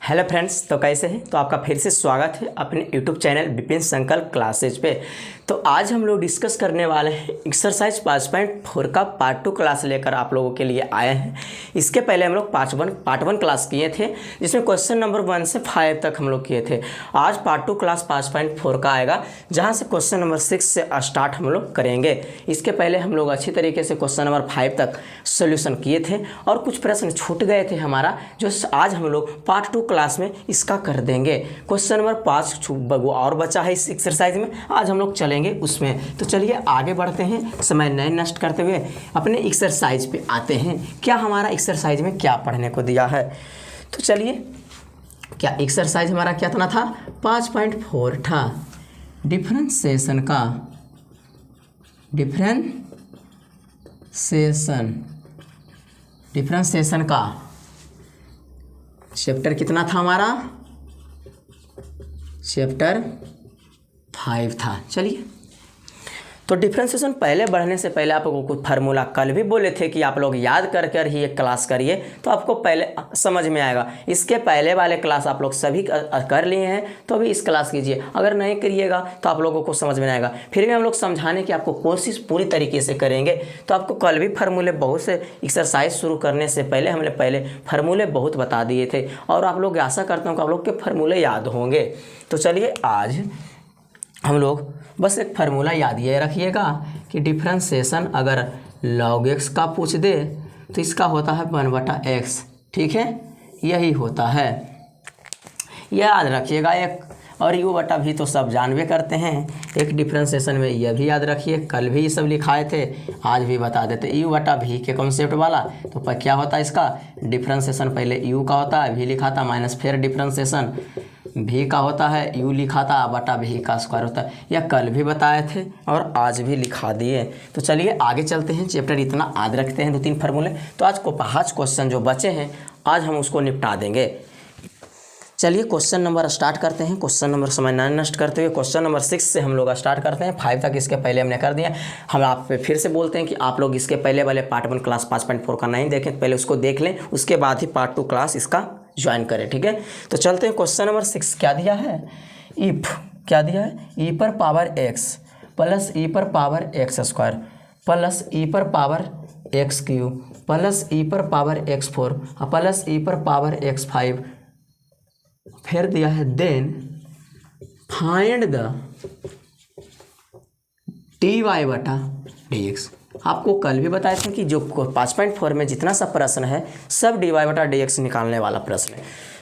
Hello friends, तो कैसे हैं। तो आपका फिर से स्वागत है अपने यूट्यूब चैनल विपिन संकल्प क्लासेज पे। तो आज हम लोग डिस्कस करने वाले हैं एक्सरसाइज 5.4 का पार्ट 2 क्लास लेकर आप लोगों के लिए आए हैं। इसके पहले हम लोग पार्ट वन क्लास किए थे, जिसमें क्वेश्चन नंबर 1 से 5 तक हम लोग किए थे। आज पार्ट 2 क्लास 5.4 का आएगा, जहाँ से क्वेश्चन नंबर 6 से स्टार्ट हम लोग करेंगे। इसके पहले हम लोग अच्छी तरीके से क्वेश्चन नंबर 5 तक सोल्यूशन किए थे और कुछ प्रश्न छूट गए थे हमारा, जो आज हम लोग पार्ट 2 क्लास में इसका कर देंगे। क्वेश्चन नंबर 5 और बचा है इस एक्सरसाइज में, आज हम लोग चलेंगे उसमें। तो चलिए आगे बढ़ते हैं, समय नहीं नष्ट करते हुए अपने एक्सरसाइज पे आते हैं। क्या हमारा एक्सरसाइज में क्या पढ़ने को दिया है, तो चलिए। क्या एक्सरसाइज हमारा क्या था? 5.4 था। डिफरेंशिएशन का चैप्टर कितना था हमारा? चैप्टर 5 था। चलिए, तो डिफरेंशिएशन पहले बढ़ने से पहले आप लोगों को फार्मूला कल भी बोले थे कि आप लोग याद कर कर ही एक क्लास करिए, तो आपको पहले समझ में आएगा। इसके पहले वाले क्लास आप लोग सभी कर लिए हैं, तो अभी इस क्लास कीजिए। अगर नहीं करिएगा तो आप लोगों को समझ में आएगा। फिर भी हम लोग समझाने की आपको कोशिश पूरी तरीके से करेंगे। तो आपको कल भी फार्मूले बहुत से एक्सरसाइज शुरू करने से पहले हमने फार्मूले बहुत बता दिए थे, और आप लोग आशा करता हूँ कि आप लोग के फार्मूले याद होंगे। तो चलिए, आज हम लोग बस एक फार्मूला याद ये रखिएगा कि डिफरेंशिएशन अगर log x का पूछ दे तो इसका होता है 1/x। ठीक है, यही होता है, याद रखिएगा। एक और u बटा भी तो सब जानवे करते हैं। एक डिफरेंशिएशन में यह भी याद रखिए, कल भी ये सब लिखाए थे, आज भी बता देते। u बटा भी के कॉन्सेप्ट वाला, तो पर क्या होता है इसका डिफरेंशिएशन? पहले u का होता है, भी लिखा था, माइनस फिर डिफरेंशिएशन भी का होता है, u लिखा था, बटा भी का स्क्वायर होता है। यह कल भी बताए थे और आज भी लिखा दिए। तो चलिए आगे चलते हैं। चैप्टर इतना याद रखते हैं, 2-3 फार्मूले। तो आज को 5 क्वेश्चन जो बचे हैं, आज हम उसको निपटा देंगे। चलिए क्वेश्चन नंबर स्टार्ट करते हैं। क्वेश्चन नंबर समय न नष्ट करते हुए क्वेश्चन नंबर 6 से हम लोग स्टार्ट करते हैं। 5 तक इसके पहले हमने कर दिया। हम आप पे फिर से बोलते हैं कि आप लोग इसके पहले वाले पार्ट 1 क्लास 5.4 का नहीं देखें, पहले उसको देख लें, उसके बाद ही पार्ट 2 क्लास इसका ज्वाइन करें। ठीक है, तो चलते हैं। क्वेश्चन नंबर 6 क्या दिया है? इफ क्या दिया है? e पर पावर x प्लस e पर power x square plus e पर power x cube plus e पर पावर x4 प्लस e पर पावर x5, फिर दिया है देन फाइंड द dy बटा dx। आपको कल भी बताए थे कि जो 5.4 में जितना सा प्रश्न है सब dy बटा dx निकालने वाला प्रश्न है।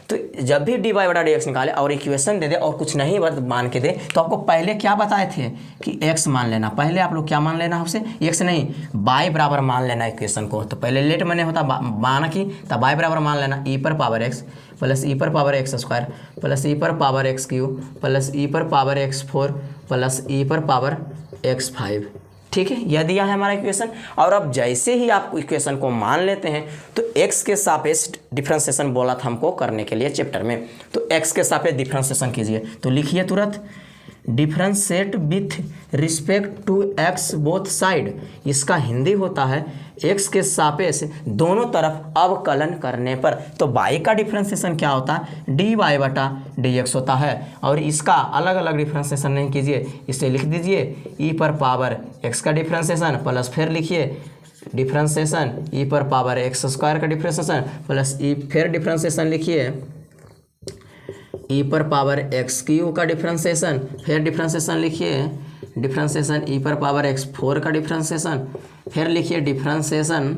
तो जब भी dy बटा dx निकाले और इक्वेशन दे दे और कुछ नहीं मान के दे, तो आपको पहले क्या बताए थे कि x मान लेना। पहले आप लोग क्या मान लेना है? उसे x नहीं, y बराबर मान लेना इक्वेशन को। तो पहले लेट मैंने होता माना कि तब y बराबर मान लेना e पर पावर x प्लस e पर power x square plus e पर power x cube plus e पर पावर x4 प्लस e पर पावर x5। ठीक है, यह दिया है हमारा इक्वेशन। और अब जैसे ही आप इक्वेशन को मान लेते हैं, तो x के सापेक्ष डिफरेंशिएशन बोला था हमको करने के लिए चैप्टर में। तो x के सापेक्ष डिफरेंशिएशन कीजिए। तो लिखिए तुरंत, differentiate with respect to x both side. इसका हिंदी होता है x के सापेक्ष दोनों तरफ अवकलन करने पर। तो y का डिफरेंशिएशन क्या होता है? dy बटा dx होता है। और इसका अलग अलग डिफरेंशिएशन नहीं कीजिए, इसे लिख दीजिए e पर पावर x का डिफरेंशिएशन प्लस फिर लिखिए डिफरेंशिएशन e पर पावर x स्क्वायर का डिफरेंशिएशन प्लस e फिर डिफरेंशिएशन लिखिए e पर पावर x क्यूब का डिफरेंशिएशन, फिर डिफरेंशिएशन लिखिए डिफरेंशिएशन e पर पावर x4 का डिफरेंशिएशन, फिर लिखिए डिफरेंशिएशन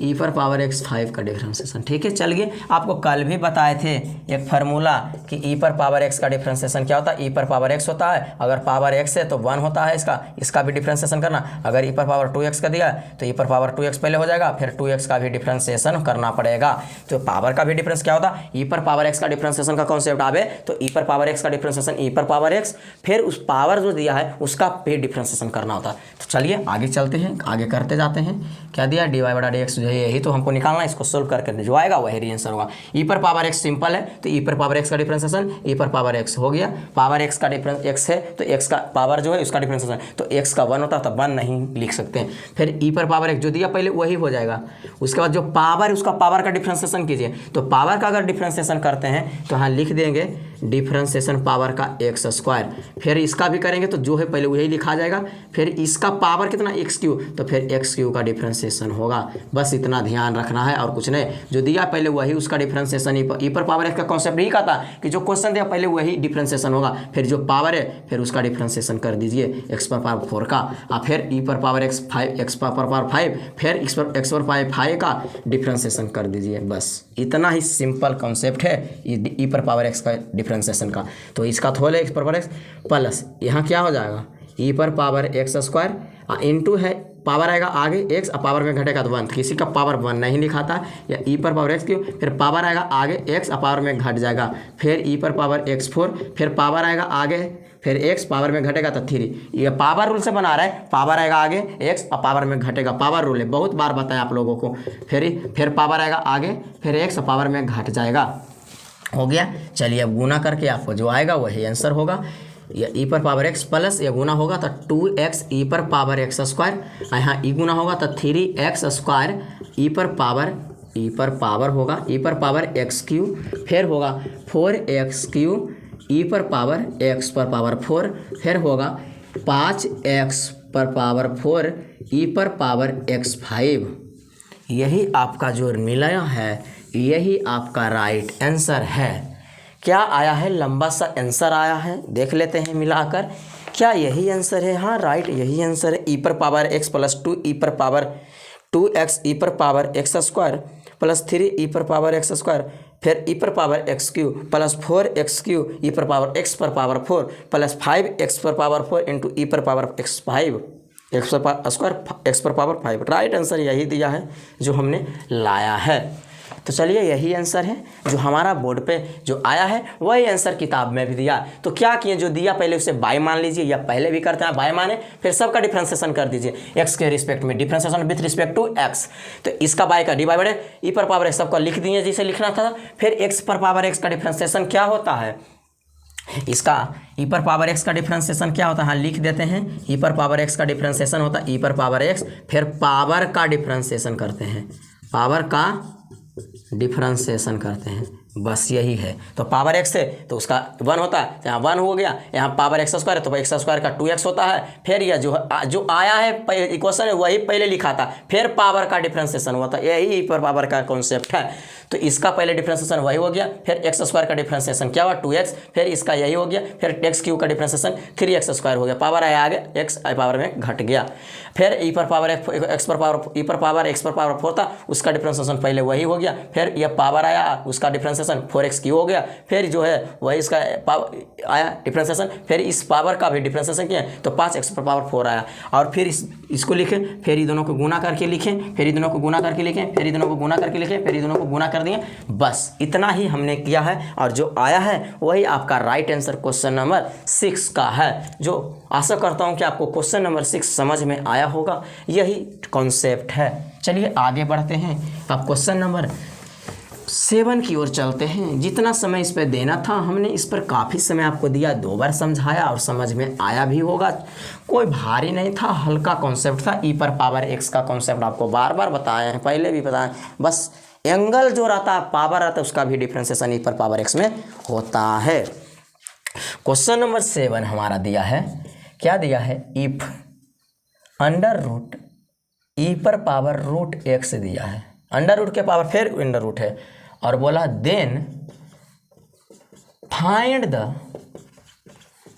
e पर पावर x5 का डिफरेंशिएशन। ठीक है, चलिए आपको कल भी बताए थे एक फार्मूला कि e पर पावर x का डिफरेंशिएशन क्या होता है? e पर पावर x होता है, अगर पावर x है तो 1 होता है इसका भी डिफरेंशिएशन करना। अगर e पर पावर 2x का दिया तो e पर पावर 2x पहले हो जाएगा, फिर 2x का भी डिफरेंशिएशन करना पड़ेगा। तो पावर का भी डिफरेंस क्या होता है? e पर पावर x का डिफरेंशिएशन का कॉन्सेप्ट आवे तो e पर पावर x का डिफरेंशिएशन e पर पावर x, फिर उस पावर जो दिया है उसका भी डिफरेंशिएशन करना होता है। तो चलिए आगे चलते हैं, आगे करते जाते हैं। क्या दिया? dy बटा dx यही तो हमको निकालना है, इसको सोल्व करके जो आएगा वही आंसर होगा। ई पर पावर एक्स सिंपल है तो ई पर पावर एक्स का डिफरेंशिएशन ई पर पावर एक्स हो गया। पावर एक्स का डिफरेंस एक्स है तो एक्स का पावर जो है उसका डिफरेंशिएशन, तो एक्स का 1 होता है तो 1 नहीं लिख सकते हैं। फिर ई पर पावर एक्स जो दिया पहले वही हो जाएगा। उसके बाद जो पावर है उसका पावर का डिफरेंशिएशन कीजिए, तो पावर का अगर डिफरेंशिएशन करते हैं तो यहाँ लिख देंगे डिफरेंशिएशन पावर का एक्स स्क्वायर। फिर इसका भी करेंगे तो जो है पहले वही लिखा जाएगा। फिर इसका पावर कितना एक्स क्यू, तो फिर एक्स क्यू का डिफरेंशिएशन होगा। बस इतना ध्यान रखना है और कुछ नहीं, जो दिया पहले वही उसका डिफरेंशिएशन। ई पर पावर एक्स का कॉन्सेप्ट यही कहता है कि जो क्वेश्चन दिया पहले वही डिफरेंशिएशन होगा। फिर जो पावर है फिर उसका डिफरेंशिएशन कर दीजिए एक्स पर पावर 4 का, और फिर ई पर पावर एक्स 5 एक्स पर पावर 5 फिर एक्स पर पावर 5 का डिफरेंशिएशन कर दीजिए। बस इतना ही सिंपल कॉन्सेप्ट है ई पर पावर एक्स का डिफरेंशिएशन का। तो इसका थोड़ा एक्स पर पावर एक्स प्लस यहाँ क्या हो जाएगा ई पर पावर एक्स स्क्वायर इंटू है पावर आएगा आगे एक्स और पावर में घटेगा तो 1, किसी का पावर 1 नहीं लिखाता, या ई पर पावर एक्स क्यों, फिर पावर आएगा आगे एक्स और पावर में घट जाएगा, फिर ई पर पावर एक्स 4 फिर पावर आएगा आगे फिर एक्स पावर में घटेगा तो 3। ये पावर रूल से बना रहा है, पावर आएगा आगे एक्स और पावर में घटेगा, पावर रूल है, बहुत बार बताया आप लोगों को। फिर पावर आएगा आगे फिर एक्स और पावर में घट जाएगा। हो गया, चलिए अब गुना करके आपको जो आएगा वही आंसर होगा। या ई पर पावर एक्स प्लस या गुना होगा तो 2x ई पर पावर एक्स स्क्वायर, यहाँ ई गुना होगा तो 3x स्क्वायर ई पर पावर होगा ई पर पावर एक्स क्यू, फिर होगा 4x क्यू ई पर पावर एक्स पर पावर 4, फिर होगा 5x पर पावर 4 ई पर पावर एक्स 5। यही आपका जो मिला है यही आपका राइट आंसर है। क्या आया है, लंबा सा आंसर आया है, देख लेते हैं मिलाकर। क्या यही आंसर है? हाँ राइट यही आंसर है। ई पर पावर एक्स प्लस 2 ई पर पावर 2x ई पर पावर एक्स स्क्वायर प्लस 3 ई पर पावर एक्स स्क्वायर, फिर ई पर power x Q plus 4x Q E पर पावर एक्स पर पावर 4 प्लस 5x पर पावर 4 इंटू ई पर पावर एक्स 5 एक्स पर स्क्वायर एक्स पर पावर 5। राइट आंसर यही दिया है जो हमने लाया है। तो चलिए यही आंसर है जो हमारा बोर्ड पे जो आया है, वही आंसर किताब में भी दिया। तो क्या किए, जो दिया पहले उसे बाय मान लीजिए, या पहले भी करते हैं बाय माने, फिर सबका डिफरेंशिएशन कर दीजिए एक्स के रिस्पेक्ट में, differentiation with respect to X. तो इसका बाय का डी बाय बड़े ई पर पावर एक्स सबका लिख दिए जिसे लिखना था। फिर एक्स पर पावर एक्स का डिफरेंशिएशन क्या होता है, इसका ई पर पावर एक्स का डिफरेंशिएशन क्या होता है, हाँ लिख देते हैं। ई पर पावर एक्स का डिफरेंशिएशन होता है ई पर पावर एक्स, फिर पावर का डिफरेंशिएशन करते हैं, पावर का डिफरेंशिएशन करते हैं, बस यही है। तो पावर एक्स है तो उसका 1 होता है, यहाँ 1 हो गया, यहाँ पावर एक्स स्क्वायर है तो एक्स स्क्वायर का 2x होता है। फिर यह जो आया है इक्वेशन है वही पहले लिखा था, फिर पावर का डिफरेंशिएशन हुआ था, यही पर पावर का कॉन्सेप्ट है। तो इसका पहले डिफरेंशिएशन वही हो गया, फिर एक्स स्क्वायर का डिफरेंशिएशन क्या हुआ 2x, फिर इसका यही हो गया, फिर एक्स क्यू का डिफरेंशिएशन 3x स्क्वायर हो गया, पावर आया आगे एक्स पावर में घट गया। फिर ई पर पावर एक्स पर पावर ई पर पावर एक्स पर पावर 4 था, उसका डिफरेंशिएशन पहले वही हो गया, फिर यह पावर आया उसका डिफरेंशिएशन 4x क्यू हो गया, फिर जो है वही इसका आया डिफरेंशिएशन, फिर इस पावर का भी डिफरेंशिएशन किया तो 5x पर पावर 4 आया। और फिर इसको लिखें, फिर ये दोनों को गुना करके लिखें, फिर ये दोनों को गुना करके लिखें, फिर ये दोनों को गुना करके लिखें, फिर ये दोनों को गुना कर दिए, बस इतना ही हमने किया है। और जो आया है वही आपका राइट आंसर क्वेश्चन नंबर 6 का है। जो आशा करता हूं कि आपको क्वेश्चन नंबर 6 समझ में आया होगा, यही कॉन्सेप्ट है। चलिए आगे बढ़ते हैं, अब क्वेश्चन नंबर 7 की ओर चलते हैं। जितना समय इस पर देना था हमने इस पर काफ़ी समय आपको दिया, 2 बार समझाया और समझ में आया भी होगा। कोई भारी नहीं था, हल्का कॉन्सेप्ट था। ई पर पावर एक्स का कॉन्सेप्ट आपको बार बार बताए हैं, पहले भी बताएं। बस एंगल जो रहता है पावर रहता है उसका भी डिफरेंशिएशन ई पर पावर एक्स में होता है। क्वेश्चन नंबर 7 हमारा दिया है, क्या दिया है, इफ अंडर रूट ई पर पावर रूट एक्स दिया है, अंडर रूट के पावर फिर अंडर रूट है, और बोला then find the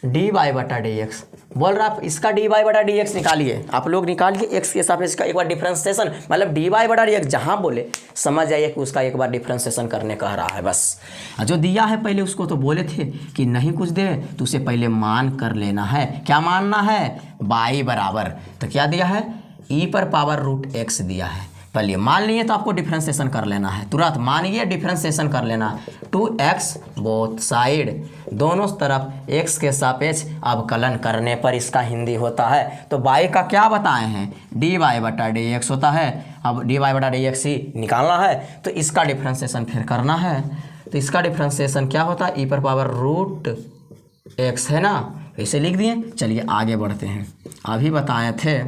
D Y बटा डी एक्स। बोल रहा आप इसका डी वाई बटा डी एक्स निकालिए, आप लोग निकालिए एक्स के हिसाब से इसका एक बार डिफरेंशिएशन, मतलब डी वाई बटा डी एक्स जहाँ बोले समझ जाइए कि उसका एक बार डिफरेंशिएशन करने कह रहा है। बस जो दिया है पहले उसको तो बोले थे कि नहीं कुछ दे तो उसे पहले मान कर लेना है। क्या मानना है, बाई बराबर, तो क्या दिया है ई पर पावर रूट एक्स दिया है, पहले मान लिए तो आपको डिफ्रेंसिएशन कर लेना है, तुरंत मानिए डिफ्रेंसिएशन कर लेना। 2x बोथ साइड, दोनों तरफ x के सापेक्ष अवकलन करने पर इसका हिंदी होता है। तो y का क्या बताए हैं, dy/dx होता है। अब dy/dx ही निकालना है, तो इसका डिफ्रेंसिएशन फिर करना है। तो इसका डिफ्रेंसिएशन क्या होता है, e⁻√x है ना, ऐसे लिख दिए। चलिए आगे बढ़ते हैं। अभी बताए थे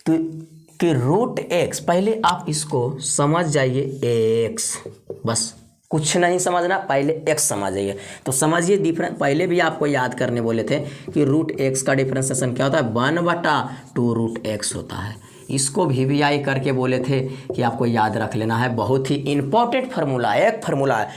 तो कि √x, पहले आप इसको समझ जाइए x, बस कुछ नहीं समझना, पहले x समझ जाइए। तो समझिए डिफरेंस, पहले भी आपको याद करने बोले थे कि √x का डिफ्रेंसिएशन क्या होता है, 1/2√x होता है। इसको VBI करके बोले थे कि आपको याद रख लेना है, बहुत ही इंपॉर्टेंट फार्मूला है, एक फार्मूला है।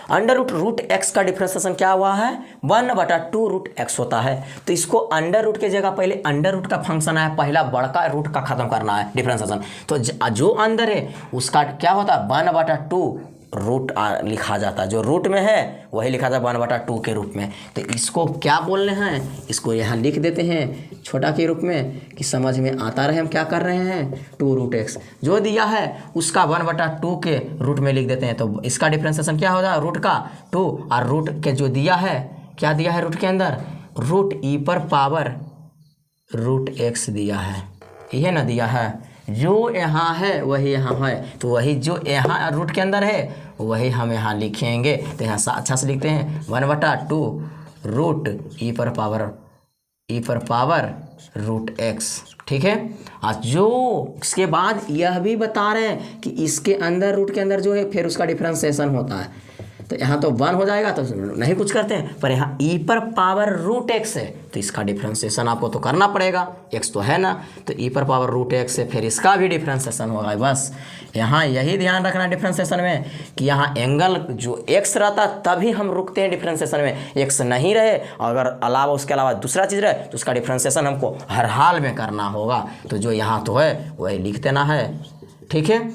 √x का डिफ्रेंसिएशन क्या हुआ है, 1/2√x होता है। तो इसको अंडर रूट के जगह पहले अंडर रूट का फंक्शन है, पहला बड़का रूट का खत्म करना है डिफ्रेंसिएशन। तो जो अंदर है उसका क्या होता है, 1/2 रूट लिखा जाता है, जो रूट में है वही लिखा जाता है 1/2 के रूप में। तो इसको क्या बोलने हैं, इसको यहाँ लिख देते हैं छोटा के रूप में कि समझ में आता रहे हम क्या कर रहे हैं। 2√x जो दिया है उसका 1/2 के रूट में लिख देते हैं। तो इसका डिफ्रेंसिएशन क्या हो जाए, रूट का 2, और रूट के जो दिया है, क्या दिया है रूट के अंदर, √e⁻√x दिया है, यह ना दिया है। जो यहाँ है वही यहाँ है, तो वही जो यहाँ रूट के अंदर है वही हम यहाँ लिखेंगे। तो यहाँ अच्छा से लिखते हैं 1/2 √e⁻√x, ठीक है। आज जो इसके बाद यह भी बता रहे हैं कि इसके अंदर रूट के अंदर जो है फिर उसका डिफ्रेंसिएशन होता है। तो यहाँ तो 1 हो जाएगा, तो नहीं कुछ करते हैं, पर यहाँ e⁻√x है, तो इसका डिफ्रेंसिएशन आपको तो करना पड़ेगा, x तो है ना, तो e⁻√x है, फिर इसका भी डिफ्रेंसिएशन होगा। बस यहाँ यही ध्यान रखना डिफ्रेंसिएशन में कि यहाँ एंगल जो x रहता तभी हम रुकते हैं डिफ्रेंसिएशन में, x नहीं रहे अगर अलावा उसके अलावा दूसरा चीज़ रहे तो उसका डिफ्रेंसिएशन हमको हर हाल में करना होगा। तो जो यहाँ तो है वही लिख देना है, ठीक है।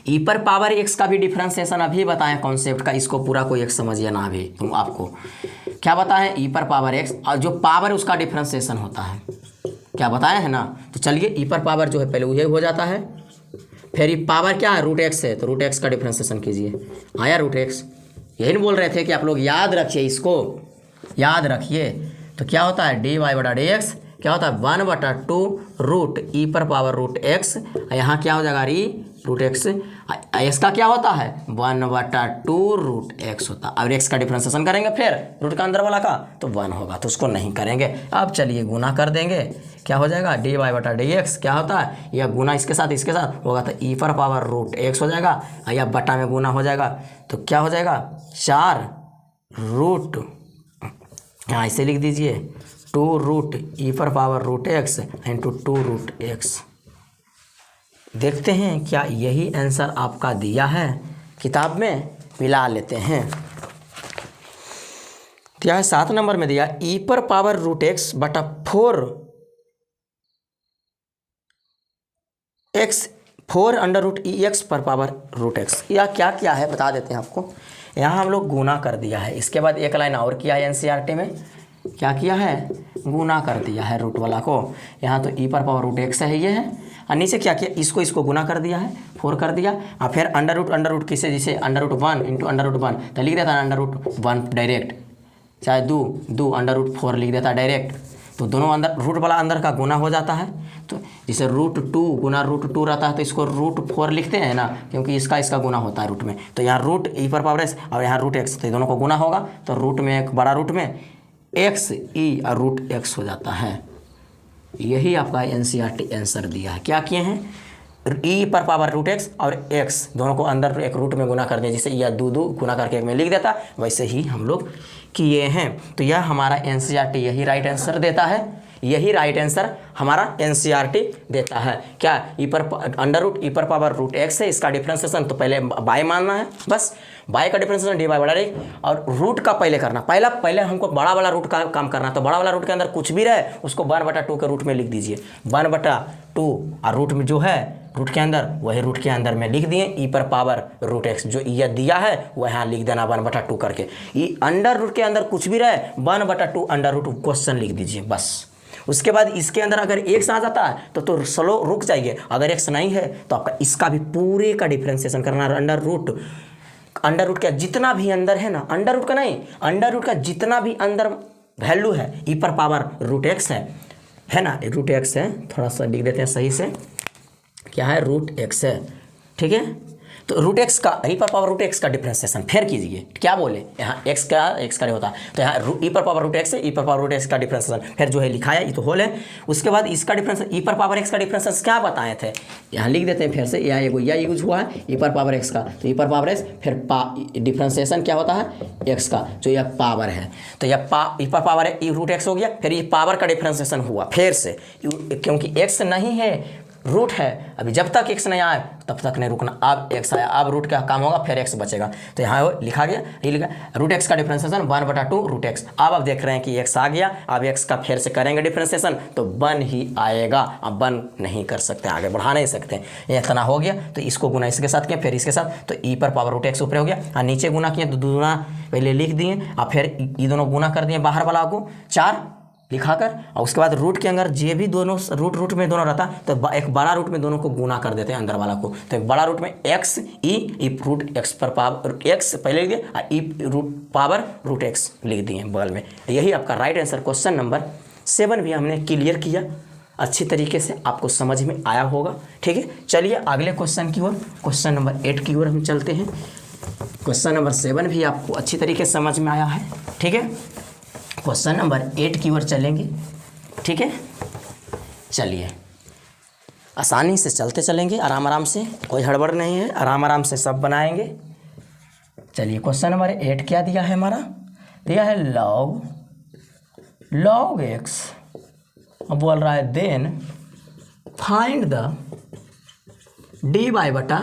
e⁻x का भी डिफ्रेंसिएशन अभी बताएं कॉन्सेप्ट का, इसको पूरा कोई एक समझिए ना। अभी तुम आपको क्या बताएं, e⁻x और जो पावर उसका डिफ्रेंसिएशन होता है क्या बताए हैं ना। तो चलिए e⁻ जो है पहले वही हो जाता है, फिर पावर क्या है, √x है, तो √x का डिफ्रेंसिएशन कीजिए। आया √x, यही नहीं बोल रहे थे कि आप लोग याद रखिए, इसको याद रखिए। तो क्या होता है dy/dx क्या होता है 1/2 √e⁻√x, यहाँ क्या हो जाएगा √x, इसका क्या होता है 1/2 √x होता है। अब x का डिफ्रेंसिएशन करेंगे फिर रूट का अंदर वाला का, तो 1 होगा, तो उसको नहीं करेंगे। अब चलिए गुना कर देंगे, क्या हो जाएगा dy/dx क्या होता है, यह गुना इसके साथ होगा तो e⁻√x हो जाएगा, या बटा में गुना हो जाएगा, तो क्या हो जाएगा 4 यहाँ इसे लिख दीजिए 2√e⁻√x इंटू 2√x। देखते हैं क्या यही आंसर आपका दिया है, किताब में मिला लेते हैं। तो यह 7 नंबर में दिया e⁻√x बटा 4√ex/√x। यह क्या किया है बता देते हैं आपको। यहाँ हम लोग गुना कर दिया है, इसके बाद एक लाइन और किया है NCERT में, क्या किया है गुना कर दिया है रूट वाला को। यहाँ तो e⁻√x है ये है, और नीचे क्या किया इसको गुना कर दिया है 4 कर दिया, और फिर अंडर रूट किसे जिसे √1 इंटू √1 तो लिख देता है √1 डायरेक्ट, चाहे 2 √4 लिख देता है डायरेक्ट। तो दोनों अंदर रूट वाला अंदर का गुना हो जाता है। तो जैसे √2 गुना √2 रहता है तो इसको √4 लिखते हैं ना, क्योंकि इसका गुना होता है रूट में। तो यहाँ √e⁻x और यहाँ √x, तो दोनों को गुना होगा, तो रूट में एक बड़ा रूट में x e और √x हो जाता है। यही आपका NCERT आंसर दिया है। क्या किए हैं e⁻√x और x दोनों को अंदर एक रूट में गुना कर दिया, जैसे यह 2 गुना करके एक में लिख देता, वैसे ही हम लोग किए हैं। तो यह हमारा NCERT यही राइट आंसर देता है, यही राइट आंसर हमारा NCERT देता है। क्या e⁻√x है, इसका डिफ्रेंसिएशन तो पहले बाय मानना है, बस बाय का डिफ्रेंसिएशन dy/dx, और रूट का पहले करना, पहले हमको बड़ा वाला रूट का काम करना। तो बड़ा वाला रूट के अंदर कुछ भी रहे उसको 1/2 के रूट में लिख दीजिए, 1/2 और रूट में जो है रूट के अंदर वही रूट के अंदर में लिख दिए e⁻√x, जो यह दिया है वह यहाँ लिख देना 1/2 करके। ये अंडर रूट के अंदर कुछ भी रहे 1/2 अंडर रूट क्वेश्चन लिख दीजिए, बस उसके बाद इसके अंदर अगर एक्स आ जाता है तो स्लो रुक जाइए, अगर एक्स नहीं है तो आपका इसका भी पूरे का डिफ्रेंसिएशन करना है। अंडर रूट का जितना भी अंदर है ना, अंडर रूट का नहीं, अंडर रूट का जितना भी अंदर वैल्यू है ई पर पावर रूट एक्स है ना, रूट एक्स है, थोड़ा सा लिख देते हैं सही से, क्या है रूट एक्स है, ठीक है। तो रूट एक्स का ई पर पावर रूट एक्स का डिफ्रेंसिएशन फिर कीजिए, क्या बोले यहाँ एक्स का होता है तो यहाँ ई पर पावर रूट एक्स है, ई पर पावर रूट एक्स का डिफ्रेंसिएशन फिर जो है लिखाया, ये तो होल है। उसके बाद इसका डिफरेंस ई पर पावर एक्स का डिफ्रेंसिएशन क्या बताए थे, यहाँ लिख देते हैं फिर से, यहाँ एगो यह यूज हुआ है ई पर पावर एक्स का, तो ई पर पावर एक्स फिर डिफ्रेंसिएशन क्या होता है एक्स का, जो यह पावर है, तो यह ई पर पावर है ई रूट एक्स हो गया, फिर ये पावर का डिफ्रेंसिएशन हुआ फिर से, क्योंकि एक्स नहीं है रूट है, अभी जब तक एक्स नहीं आए तब तक नहीं रुकना, अब एक्स आया, अब रूट का काम होगा फिर एक्स बचेगा, तो यहाँ लिखा गया, ये लिखा रूट एक्स का डिफ्रेंसिएशन 1/2 रूट एक्स। अब आप देख रहे हैं कि एक्स आ गया, अब एक्स का फिर से करेंगे डिफ्रेंसिएशन तो 1 ही आएगा, अब 1 नहीं कर सकते, आगे बढ़ा नहीं सकते, ये इतना हो गया, तो इसको गुना इसके साथ किया फिर इसके साथ, तो ई पर पावर रूट एक्स ऊपर हो गया, और नीचे गुना किया तो दुगुना पहले लिख दिए और फिर ये दोनों गुना कर दिए बाहर वाला को 4 लिखाकर, और उसके बाद रूट के अंदर जे भी दोनों रूट में दोनों रहता तो एक बड़ा रूट में दोनों को गुना कर देते हैं अंदर वाला को, तो एक बड़ा रूट में एक्स ई रूट एक्स पर पावर एक्स पहले लिख दिया और ई रूट पावर रूट एक्स लिख दिए बगल में। यही आपका राइट आंसर क्वेश्चन नंबर 7 भी हमने क्लियर किया अच्छी तरीके से, आपको समझ में आया होगा, ठीक है। चलिए अगले क्वेश्चन की ओर, क्वेश्चन नंबर 8 की ओर हम चलते हैं। क्वेश्चन नंबर 7 भी आपको अच्छी तरीके से समझ में आया है, ठीक है। क्वेश्चन नंबर 8 की ओर चलेंगे, ठीक है। चलिए आसानी से चलते चलेंगे, आराम आराम से, कोई हड़बड़ नहीं है, आराम आराम से सब बनाएंगे। चलिए क्वेश्चन नंबर 8 क्या दिया है हमारा, दिया है लॉग एक्स, अब बोल रहा है then find the D Y बटा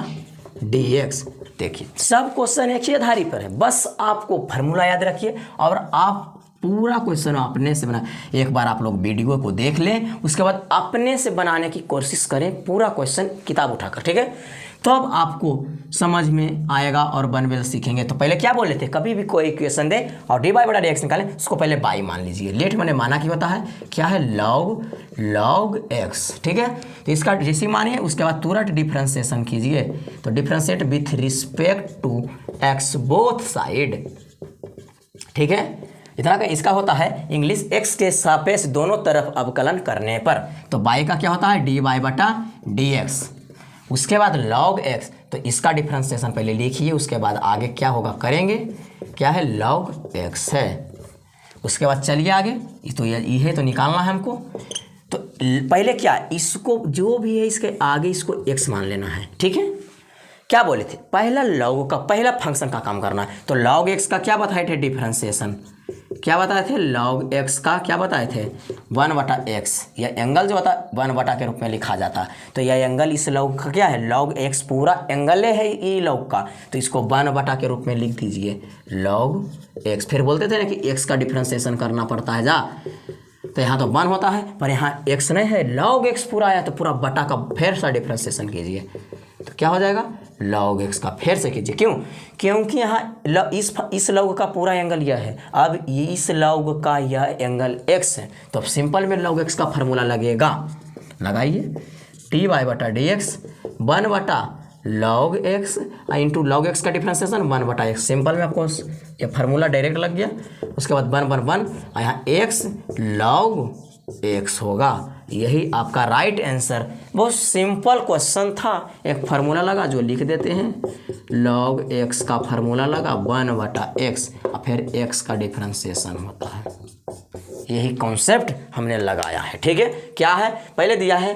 डी एक्स। देखिए सब क्वेश्चन एक ही आधारी पर है, बस आपको फार्मूला याद रखिए और आप पूरा क्वेश्चन अपने से बना, एक बार आप लोग वीडियो को देख लें, उसके बाद अपने से बनाने की कोशिश करें पूरा क्वेश्चन किताब उठाकर, ठीक है। तो अब आपको समझ में आएगा और बनवेल सीखेंगे। तो पहले क्या बोले थे, कभी भी कोई इक्वेशन दे और डी वाई बटा डी एक्स निकालें, उसको पहले बाई मान लीजिए, लेट मैंने माना कि होता है क्या है लॉग एक्स, ठीक है। तो इसका जैसे मानिए उसके बाद तुरंत डिफ्रेंसिएशन कीजिए, तो differentiate with respect to X both side, ठीक है। इतना का इसका होता है इंग्लिश एक्स के सापेक्ष दोनों तरफ अवकलन करने पर, तो बाई का क्या होता है डी वाई बटा डी एक्स, उसके बाद लॉग एक्स, तो इसका डिफ्रेंसिएशन पहले लिखिए, उसके बाद आगे क्या होगा करेंगे, क्या है लॉग एक्स है। उसके बाद चलिए आगे, तो ये है तो निकालना है हमको, तो पहले क्या इसको जो भी है इसके आगे इसको एक्स मान लेना है, ठीक है। क्या बोले थे पहला लॉग का पहला फंक्शन का काम करना है, तो लॉग एक्स का क्या बताए थे डिफ्रेंसिएशन, क्या बताए थे लॉग एक्स का क्या बताए थे 1/x, यह एंगल जो होता है 1/ के रूप में लिखा जाता है, तो यह एंगल इस लॉग का क्या है लॉग एक्स पूरा एंगल है ये लॉग का, तो इसको 1/ के रूप में लिख दीजिए लॉग एक्स। फिर बोलते थे ना कि एक्स का डिफ्रेंसिएशन करना पड़ता है जा, तो यहाँ तो 1 होता है पर यहाँ x नहीं है, लॉग एक्स पूरा आया तो पूरा बटा का फिर से डिफ्रेंसिएशन कीजिए, तो क्या हो जाएगा लॉग एक्स का फिर से कीजिए, क्यों, क्योंकि यहाँ इस लॉग का पूरा एंगल यह है, अब इस लॉग का यह एंगल x है, तो अब सिंपल में लॉग एक्स का फार्मूला लगेगा, लगाइए डी वाई बटा D x 1/ log x into log x का डिफ्रेंसिएशन 1/x, सिंपल में आपको ये फार्मूला डायरेक्ट लग गया। उसके बाद 1/1 यहाँ x लॉग एक्स होगा, यही आपका राइट आंसर। बहुत सिंपल क्वेश्चन था, एक फार्मूला लगा जो लिख देते हैं, लॉग एक्स का फार्मूला लगा 1/x और फिर x का डिफ्रेंसिएशन होता है, यही कॉन्सेप्ट हमने लगाया है, ठीक है। क्या है पहले दिया है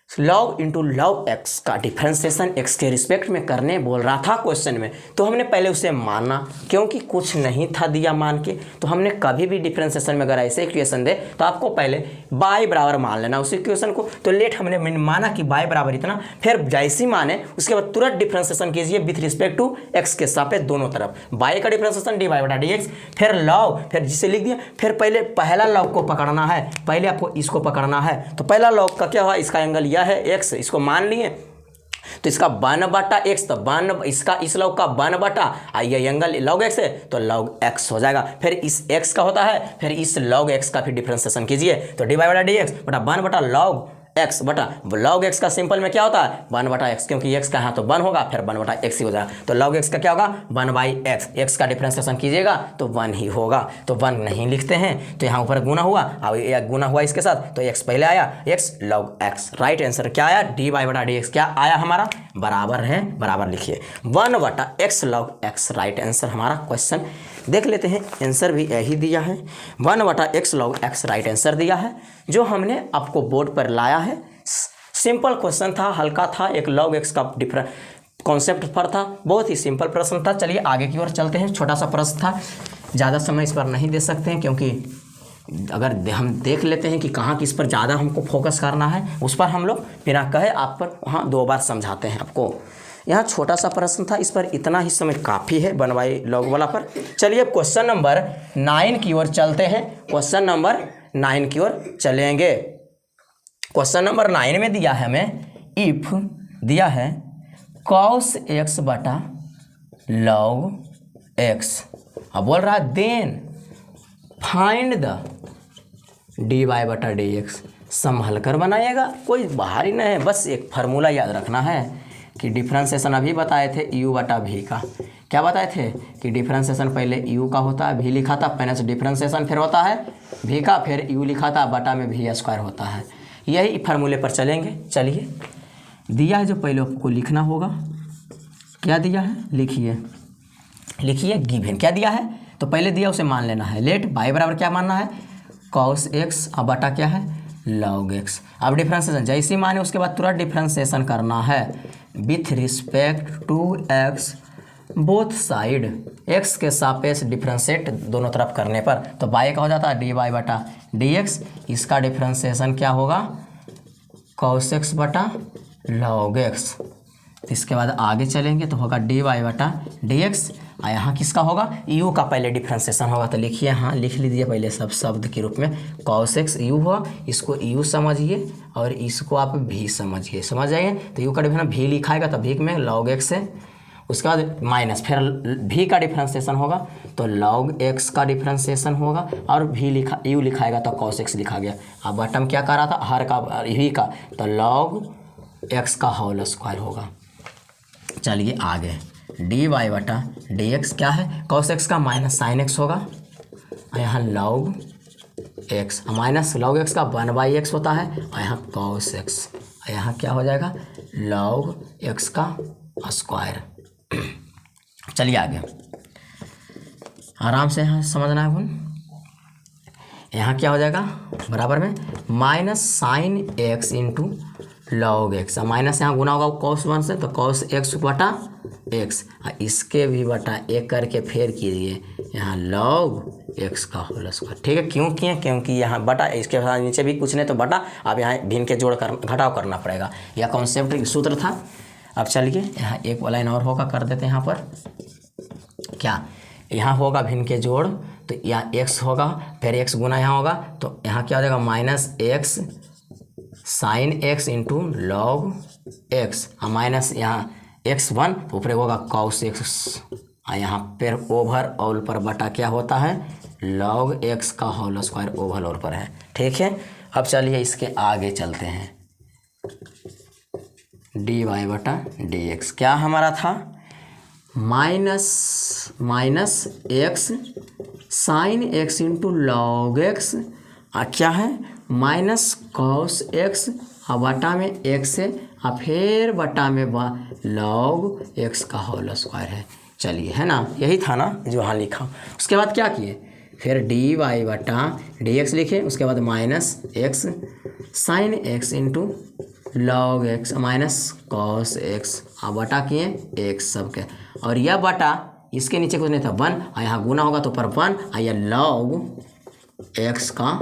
लॉग इंटू लॉग एक्स का डिफ्रेंसिएशन एक्स के रिस्पेक्ट में करने बोल रहा था क्वेश्चन में, तो हमने पहले उसे माना, क्योंकि कुछ नहीं था दिया मान के, तो हमने कभी भी डिफ्रेंसिएशन में अगर ऐसे इक्वेशन दे तो आपको पहले बाई बराबर मान लेना उस इक्वेशन को, तो लेट हमने माना कि बाई बराबर इतना, फिर जैसी माने उसके बाद तुरंत डिफ्रेंसिएशन कीजिए विथ रिस्पेक्ट टू एक्स के सापेक्ष दोनों तरफ, बाई का डिफ्रेंसिएशन डी वाई बटा डी एक्स, फिर लॉग, फिर जिसे लिख दिया, फिर पहले पहला लॉग को पकड़ना है, पहले आपको इसको पकड़ना है, तो पहला लॉग का क्या हुआ इसका एंगल है x, इसको मान लिए, तो तो इसका 1/x, तो 1 इसका इस लॉग का 1/, ये एंगल log x है तो log x हो जाएगा। फिर इस x का होता है, फिर इस log x का फिर डिफरेंशिएशन कीजिए तो dy/dx बटा 1/log x बटा log x का सिंपल में क्या होता है 1/x, क्योंकि x का यहाँ तो 1 होगा, फिर 1/x ही हो जाएगा। तो log x का क्या होगा 1/x, x का डिफरेंशिएशन कीजिएगा तो 1 ही होगा, तो 1 नहीं लिखते हैं, तो यहाँ ऊपर गुना हुआ, अब ये गुना हुआ इसके साथ तो x पहले आया, x log x। Right answer क्या आया dy/dx क्या आया हमारा बराबर है, बराबर लिखिए 1/x log x। Right answer हमारा क्वेश्चन देख लेते हैं, आंसर भी यही दिया है 1/x log x right answer दिया है, जो हमने आपको बोर्ड पर लाया है। सिंपल क्वेश्चन था, हल्का था, एक log x का डिफरेंट कॉन्सेप्ट पर था, बहुत ही सिंपल प्रश्न था। चलिए आगे की ओर चलते हैं, छोटा सा प्रश्न था, ज़्यादा समय इस पर नहीं दे सकते हैं, क्योंकि अगर हम देख लेते हैं कि कहाँ किस पर ज़्यादा हमको फोकस करना है, उस पर हम लोग बिना कहे आप पर वहाँ 2 बार समझाते हैं आपको। यहाँ छोटा सा प्रश्न था, इस पर इतना ही समय काफ़ी है बनवाई लॉग वाला पर। चलिए क्वेश्चन नंबर 9 की ओर चलते हैं, क्वेश्चन नंबर 9 की ओर चलेंगे। क्वेश्चन नंबर 9 में दिया है हमें, इफ दिया है cos x बटा log x, अब बोल रहा है देन फाइंड द dy/dx। संभल कर बनाइएगा, कोई बाहरी नहीं है, बस एक फार्मूला याद रखना है कि डिफरेंशिएशन अभी बताए थे u/v का। क्या बताए थे कि डिफरेंशिएशन पहले u का होता है, v लिखा था, माइनस डिफरेंशिएशन फिर होता है v का, फिर u लिखा था, बटा में v² होता है। यही फार्मूले पर चलेंगे। चलिए दिया है जो पहले आपको लिखना होगा, क्या दिया है लिखिए गिवन क्या दिया है, तो पहले दिया उसे मान लेना है। लेट y बराबर क्या मानना है cos x, अब बटा क्या है log x। अब डिफरेंशिएशन जैसे ही माने उसके बाद तुरंत डिफरेंशिएशन करना है with respect to x, both side x के सापेक्ष डिफरेंशिएट दोनों तरफ करने पर, तो y का हो जाता है dy/dx, इसका डिफरेंशिएशन क्या होगा cos x बटा log x। इसके बाद आगे चलेंगे तो होगा dy/dx, और यहाँ किसका होगा u का पहले डिफरेंशिएशन होगा, तो लिखिए हाँ लिख लीजिए पहले सब शब्द के रूप में cos x u हुआ, इसको u समझिए और इसको आप v समझिए, समझ जाइए। तो u का डिफरेंस v लिखाएगा तो v में log x है, उसके बाद माइनस फिर v का डिफरेंशिएशन होगा तो log x का डिफरेंशिएशन होगा, और u लिखाएगा तो cos x लिखा गया। अब बटम क्या कर रहा था हर का v का, तो log x का होल स्क्वायर होगा। चलिए आगे dy/dx क्या है cos x का माइनस sin x होगा, और यहाँ log x minus log x का 1/x होता है, और यहाँ cos x, और यहाँ क्या हो जाएगा log x का स्क्वायर। चलिए आगे आराम से यहाँ समझना है अपन, यहाँ क्या हो जाएगा बराबर में minus sin x into log x, minus यहाँ गुना होगा cos 1 से, तो cos x बटा x, इसके भी बटा 1 करके फेर कीजिए यहाँ log x का होल स्क्वायर। ठीक है, क्यों किए क्योंकि यहाँ बटा, इसके बाद नीचे भी कुछ नहीं तो बटा, अब यहाँ भिन्न के जोड़ कर घटाव करना पड़ेगा, यह कॉन्सेप्ट सूत्र था। अब चलिए यहाँ एक लाइन और होगा, कर देते हैं यहाँ पर क्या, यहाँ होगा भिन्न के जोड़, तो यहाँ x होगा, फिर x गुना यहाँ होगा, तो यहाँ क्या हो जाएगा minus x sin x into log x, minus यहाँ x1 तो ऊपर होगा cos x, यहाँ पर ओवर ऑल पर बटा क्या होता है log x का होल स्क्वायर ओवर ऑल पर है। ठीक है, अब चलिए इसके आगे चलते हैं, dy/dx क्या हमारा था minus x sin x into log x, क्या है माइनस cos x, बटा में x है, फिर बटा में log x का होल स्क्वायर है। चलिए है ना, यही था ना जो यहाँ लिखा। उसके बाद क्या किए, फिर dy/dx लिखे, उसके बाद minus x sin x into log x minus cos x, बटा किए x सबके, और यह बटा इसके नीचे कुछ नहीं था 1, और यहाँ गुना होगा तो ऊपर 1, और यह log x का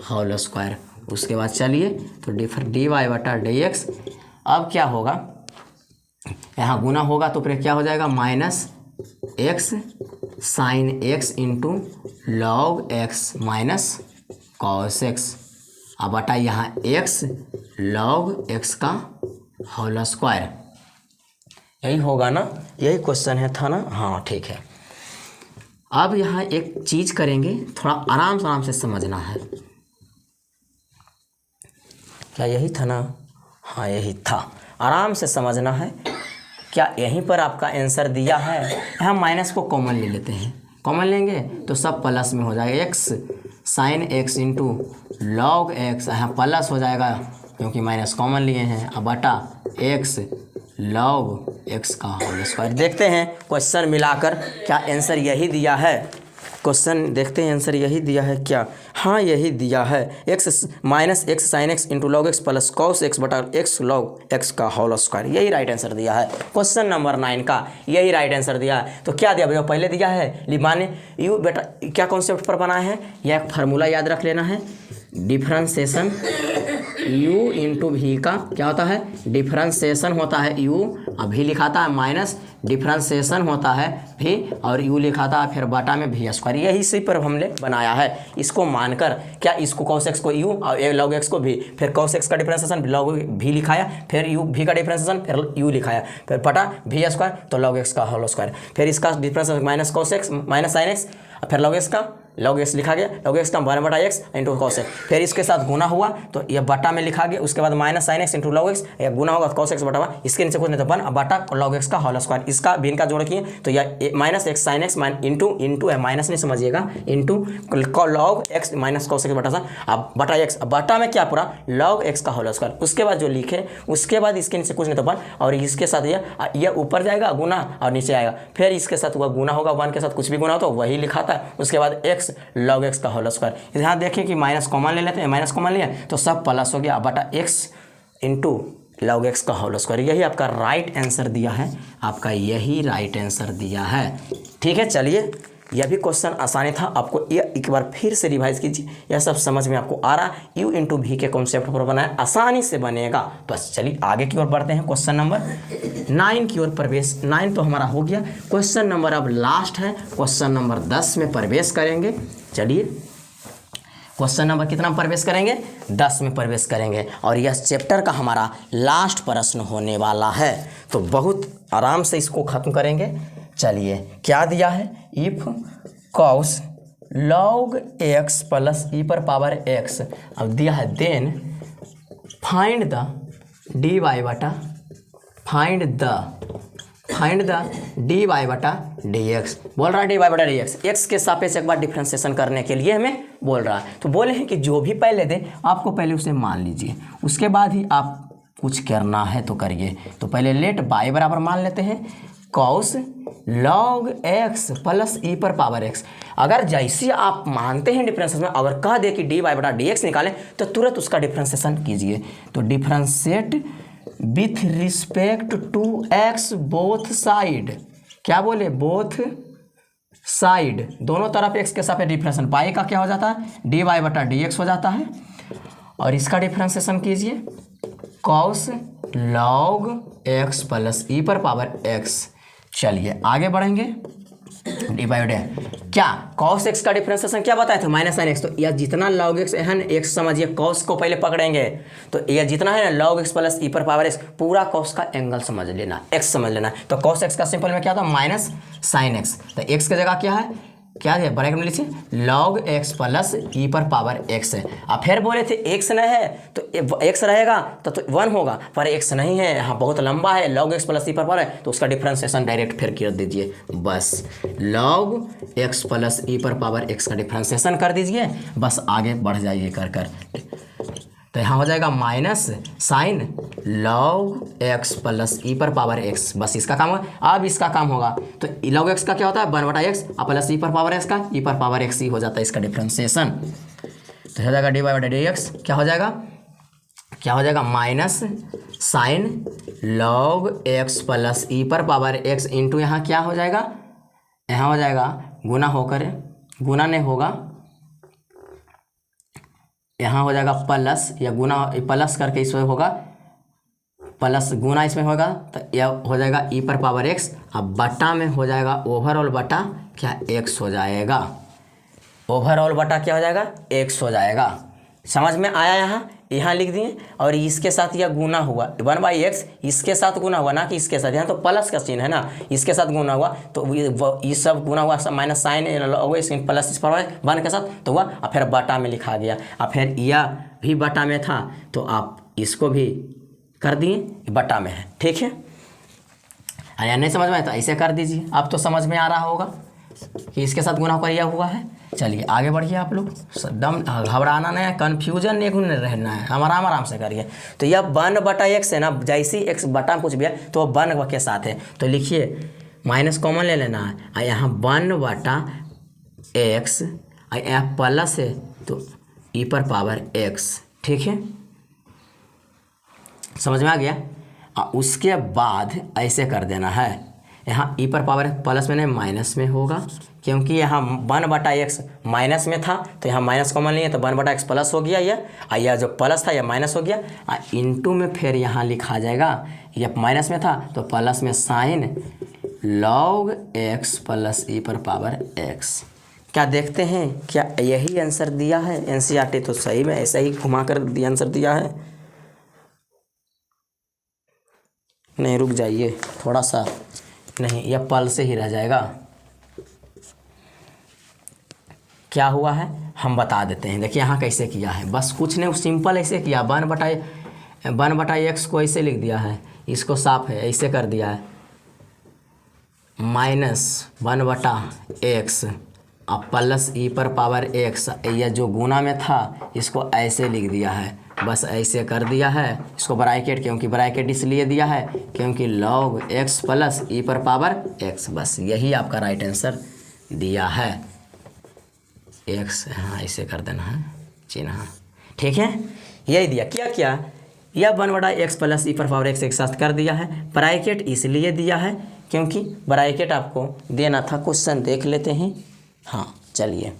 होल स्क्वायर। उसके बाद चलिए तो dy/dx, अब क्या होगा यहाँ गुना होगा तो फिर क्या हो जाएगा minus x sin x into log x minus cos x, बटा यहाँ x log x का होल स्क्वायर। यही होगा ना, यही क्वेश्चन है था ना, हाँ ठीक है। अब यहाँ एक चीज़ करेंगे, थोड़ा आराम से समझना है। क्या यही था ना, हाँ यही था, आराम से समझना है। क्या यहीं पर आपका आंसर दिया है, यहाँ माइनस को कॉमन ले लेते हैं, कॉमन लेंगे तो सब प्लस में हो जाएगा, x sine x into log x, यहाँ प्लस हो जाएगा क्योंकि माइनस कॉमन लिए हैं, अब बटा एक्स लॉग एक्स का होल स्क्वायर। देखते हैं क्वेश्चन मिलाकर क्या आंसर यही दिया है, क्वेश्चन देखते हैं आंसर यही दिया है क्या, हाँ यही दिया है, x minus x sine x into log x plus cos x बटा एक्स लॉग एक्स का होल स्क्वायर, यही राइट आंसर दिया है क्वेश्चन नंबर 9 का, यही राइट आंसर दिया है। तो क्या दिया भैया, पहले दिया है लिमाने यू बेटा क्या कॉन्सेप्ट पर बनाए हैं, यह एक फार्मूला याद रख लेना है, डिफरेंशिएशन u इंटू भी का क्या होता है, डिफरेंशिएशन होता है u, अभी लिखाता है माइनस डिफरेंशिएशन होता है भी, और u लिखाता है फिर बटा में भी स्क्वायर, यही इसी पर हमने बनाया है। इसको मानकर क्या, इसको cos x को u और log x को भी, फिर cos x का डिफरेंशिएशन log भी लिखाया, फिर u भी का डिफरेंशिएशन फिर u लिखाया, फिर बटा भी स्क्वायर तो log x का होल स्क्वायर, फिर इसका differentiation minus cos x minus sin x, फिर log x का log x लिखा गया, log x का 1 बटा x इंटू cos x, फिर इसके साथ गुना हुआ तो यह बटा में लिखा गया, उसके बाद minus sin x into log x, यह गुना होगा cos x बटा 1, इसके नीचे कुछ नहीं तो 1 बटा log x का होल स्क्वायर, इसका भी इनका जोड़ किए तो यह minus x sin x into है, माइनस नहीं समझिएगा, into log x minus cos x बटा सा, अब बटा x, अब बटा में क्या पूरा log x का होल स्क्वायर, उसके बाद जो लिखे उसके बाद इसके नीचे कुछ नहीं तो 1, और इसके साथ यह ऊपर जाएगा गुना और नीचे आएगा, फिर इसके साथ वह गुना होगा, 1 के साथ कुछ भी गुना हो तो वही लिखाता है, उसके बाद x log x का होल स्क्वायर। यहाँ देखिए कि माइनस कॉमन ले लेते हैं, माइनस कॉमन लिया तो सब प्लस हो गया बटा x इंटू log x का होल स्क्वायर, यही आपका राइट आंसर दिया है, आपका यही राइट आंसर दिया है। ठीक है, चलिए यह भी क्वेश्चन आसानी था, आपको यह एक बार फिर से रिवाइज कीजिए, यह सब समझ में आपको आ रहा, u इंटू भी के कॉन्सेप्ट पर बनाया, आसानी से बनेगा। बस चलिए आगे की ओर बढ़ते हैं, क्वेश्चन नंबर 9 की ओर प्रवेश, 9 तो हमारा हो गया, क्वेश्चन नंबर अब लास्ट है, क्वेश्चन नंबर 10 में प्रवेश करेंगे। चलिए क्वेश्चन नंबर कितना प्रवेश करेंगे, 10 में प्रवेश करेंगे, और यह चैप्टर का हमारा लास्ट प्रश्न होने वाला है, तो बहुत आराम से इसको खत्म करेंगे। चलिए क्या दिया है, if cos log x plus e पर पावर x, अब दिया है देन फाइंड द dy बटा dy बटा dx, बोल रहा है dy बटा dx, x के सापेक्ष एक बार डिफ्रेंशिएशन करने के लिए हमें बोल रहा है, तो बोले हैं कि जो भी पहले दे आपको पहले उसे मान लीजिए, उसके बाद ही आप कुछ करना है तो करिए। तो पहले लेट y बराबर मान लेते हैं cos log x plus e पर पावर x, अगर जैसे आप मानते हैं डिफरेंशिएशन में, अगर कह दे कि dy बटा dx निकालें तो तुरंत उसका डिफरेंशिएशन कीजिए, तो differentiate with respect to x both side, क्या बोले बोथ साइड, दोनों तरफ x के सापेक्ष डिफरेंशिएशन, पाई का क्या हो जाता है dy बटा dx हो जाता है, और इसका डिफरेंशिएशन कीजिए cos log x plus e पर पावर x। चलिए आगे बढ़ेंगे, डिवाइड क्या cos x का डिफरेंशिएशन क्या बताए थे माइनस साइन x, तो यह जितना log x है ना, x समझिए cos को पहले पकड़ेंगे, तो यह जितना है ना log x प्लस e पर पावर x, पूरा cos का एंगल समझ लेना, x समझ लेना, तो cos x का सिंपल में क्या था माइनस साइन x, तो x की जगह क्या है, क्या है ब्रैकेट में लिखिए log x प्लस e पर पावर x है। अब फिर बोले थे x नहीं है तो x रहेगा तो 1 होगा, पर x नहीं है, यहाँ बहुत लंबा है, log x प्लस e पर पावर है, तो उसका डिफरेंशिएशन डायरेक्ट फिर कर दीजिए, बस log x प्लस e पर पावर x का डिफरेंशिएशन कर दीजिए, बस आगे बढ़ जाइए कर तो यहाँ हो जाएगा minus sine log x plus e पर पावर x, बस इसका काम होगा। अब इसका काम होगा तो log x का क्या होता है 1 बटा x प्लस e पर पावर x का e पर पावर x ही हो जाता है इसका डिफरेंशिएशन, तो हो जाएगा dy बटा dx क्या हो जाएगा minus sine log x plus e पर पावर x इंटू यहाँ क्या हो जाएगा, यहाँ हो जाएगा गुना होकर, गुना नहीं होगा, यहाँ हो जाएगा प्लस या गुना, प्लस करके इसमें होगा प्लस गुना इसमें होगा, तो यह हो जाएगा e पर पावर x, अब बटा में हो जाएगा ओवरऑल बटा क्या x हो जाएगा, ओवरऑल बटा क्या हो जाएगा x हो जाएगा, समझ में आया यहाँ यहाँ लिख दिए और इसके साथ यह गुना हुआ 1/x इसके साथ गुना हुआ, ना कि इसके साथ, यहाँ तो प्लस का चिन्ह है ना, इसके साथ गुना हुआ तो ये सब गुना हुआ माइनस साइन प्लस इस पर 1 के साथ तो हुआ और फिर बटा में लिखा गया और फिर यह भी बटा में था तो आप इसको भी कर दिए बटा में है। ठीक है, या नहीं समझ में आया तो ऐसे कर दीजिए। अब तो समझ में आ रहा होगा कि इसके साथ गुना कर यह हुआ है। चलिए आगे बढ़िए आप लोग, एकदम घबराना नहीं है, कन्फ्यूजन नहीं रहना है, आराम आराम से करिए। तो यह 1/x है ना, जैसी x बटा कुछ भी है तो 1 के साथ है तो लिखिए माइनस कॉमन ले लेना है और यहाँ 1/x और यहाँ प्लस है तो e⁻x। ठीक है, समझ में आ गया। और उसके बाद ऐसे कर देना है, यहाँ e⁻x प्लस में नहीं माइनस में होगा क्योंकि यहाँ 1/x माइनस में था तो यहाँ माइनस कॉमन नहीं है तो 1/x प्लस हो गया यह, और यह जो प्लस था यह माइनस हो गया और इंटू में फिर यहाँ लिखा जाएगा, यह माइनस में था तो प्लस में sign log x plus e⁻x। क्या देखते हैं क्या यही आंसर दिया है? एनसीईआरटी तो सही में ऐसा ही घुमा कर आंसर दिया है। नहीं रुक जाइए थोड़ा सा, नहीं यह पल से ही रह जाएगा। क्या हुआ है हम बता देते हैं। देखिए यहाँ कैसे किया है, बस कुछ नहीं सिंपल ऐसे किया, 1/x को ऐसे लिख दिया है, इसको साफ है ऐसे कर दिया है -1/x और प्लस e⁻x, यह जो गुना में था इसको ऐसे लिख दिया है, बस ऐसे कर दिया है। इसको ब्रैकेट, क्योंकि ब्रैकेट इसलिए दिया है क्योंकि log x प्लस e⁻x, बस यही आपका राइट आंसर दिया है। x हाँ ऐसे कर देना है चिन्ह। ठीक है, यही दिया। क्या यह 1/x प्लस e⁻x एक साथ कर दिया है। ब्रैकेट इसलिए दिया है क्योंकि ब्रैकेट आपको देना था, क्वेश्चन देख लेते हैं। हाँ चलिए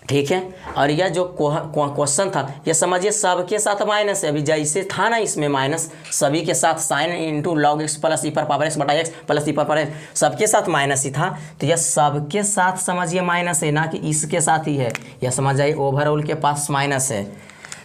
ठीक है, और यह जो क्वेश्चन था ये समझिए सबके साथ माइनस है, अभी जैसे था ना इसमें माइनस, सभी के साथ sine into log x plus e⁻x बटा x प्लस e⁻x सबके साथ माइनस ही था तो यह सबके साथ समझिए माइनस है, ना कि इसके साथ ही है। यह समझ जाइए ओवरऑल के पास माइनस है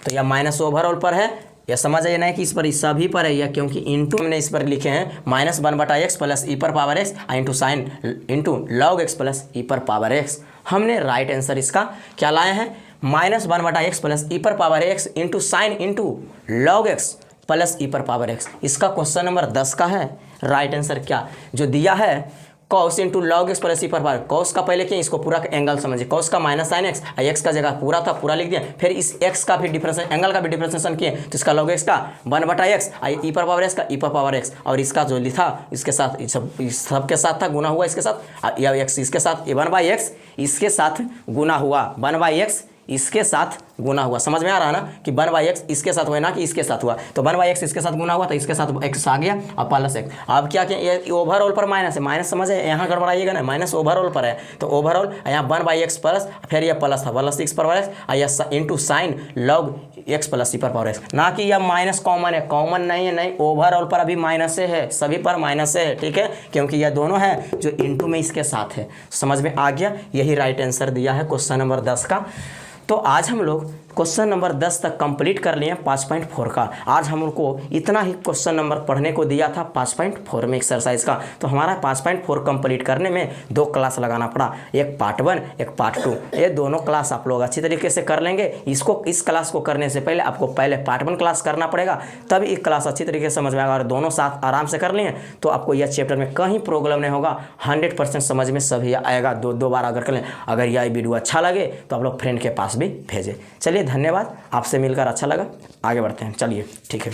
तो यह माइनस ओवरऑल पर है, यह समझ जाइए ना कि इस पर सभी पर है यह, क्योंकि इंटू हमने इस पर लिखे हैं -1/x plus e⁻x into sine into log x plus e⁻x। हमने राइट आंसर इसका क्या लाए हैं, -1/x plus e⁻x into sine into log x plus e⁻x। इसका क्वेश्चन नंबर 10 का है। राइट आंसर क्या जो दिया है, cos into log x plus e⁻x। cos का पहले क्या इसको पूरा एंगल समझिए, cos का माइनस साइन x, x का जगह पूरा था पूरा लिख दिया, फिर इस x का भी डिफरेंस एंगल का भी डिफरेंशिएशन किए तो इसका log x का 1/x e⁻x का e⁻x और इसका जो लिखा इसके साथ सब के साथ था गुना हुआ इसके साथ, यह x इसके साथ 1/x इसके साथ गुना हुआ, 1/x इसके साथ गुना हुआ। समझ में आ रहा है ना कि 1/x इसके साथ हुआ ना कि इसके साथ हुआ, तो 1/x इसके साथ गुना हुआ तो इसके साथ x आ गया और प्लस x। अब क्या कि ये ओवरऑल पर माइनस है, माइनस समझे यहाँ गड़बड़ाइएगा ना, माइनस ओवरऑल पर है तो ओवरऑल यहाँ 1/x प्लस फिर यह प्लस था प्लस e⁻x और यह into sine log x plus e⁻x, ना कि यह माइनस कॉमन है, कॉमन नहीं है, नहीं ओवरऑल पर अभी माइनस है, सभी पर माइनस है। ठीक है, क्योंकि यह दोनों है जो इंटू में इसके साथ है। समझ में आ गया, यही राइट आंसर दिया है क्वेश्चन नंबर 10 का। तो आज हम लोग क्वेश्चन नंबर 10 तक कंप्लीट कर लिए 5.4 का। आज हम लोग को इतना ही क्वेश्चन नंबर पढ़ने को दिया था 5.4 में एक्सरसाइज का, तो हमारा 5.4 कंप्लीट करने में 2 क्लास लगाना पड़ा, एक पार्ट 1 एक पार्ट 2। ये दोनों क्लास आप लोग अच्छी तरीके से कर लेंगे। इस क्लास को करने से पहले आपको पहले पार्ट 1 क्लास करना पड़ेगा, तब एक क्लास अच्छी तरीके से समझ में आएगा। और दोनों साथ आराम से कर लिए तो आपको यह चैप्टर में कहीं प्रॉब्लम नहीं होगा, 100% समझ में सभी आएगा। दो बार अगर कर लें, अगर यह वीडियो अच्छा लगे तो आप लोग फ्रेंड के पास भी भेजें। चलिए धन्यवाद, आपसे मिलकर अच्छा लगा, आगे बढ़ते हैं। चलिए ठीक है।